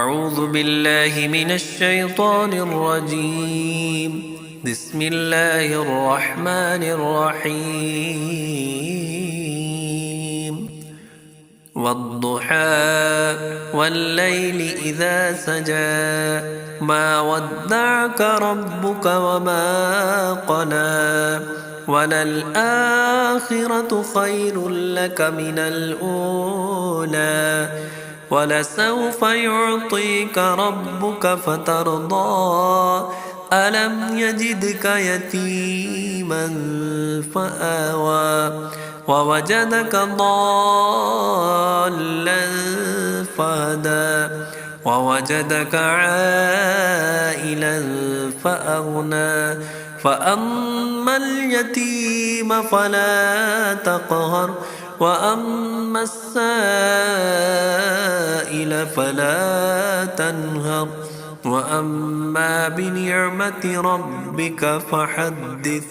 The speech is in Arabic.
أعوذ بالله من الشيطان الرجيم. بسم الله الرحمن الرحيم. والضحى والليل إذا سجى ما ودعك ربك وما قلى وللآخرة خير لك من الأولى ولسوف يعطيك ربك فترضى ألم يجدك يتيما فآوى ووجدك ضالا فهدى ووجدك عائلا فأغنى فأما اليتيم فلا تقهر وأما السائل فلا تنهر وأما بنعمة ربك فحدث.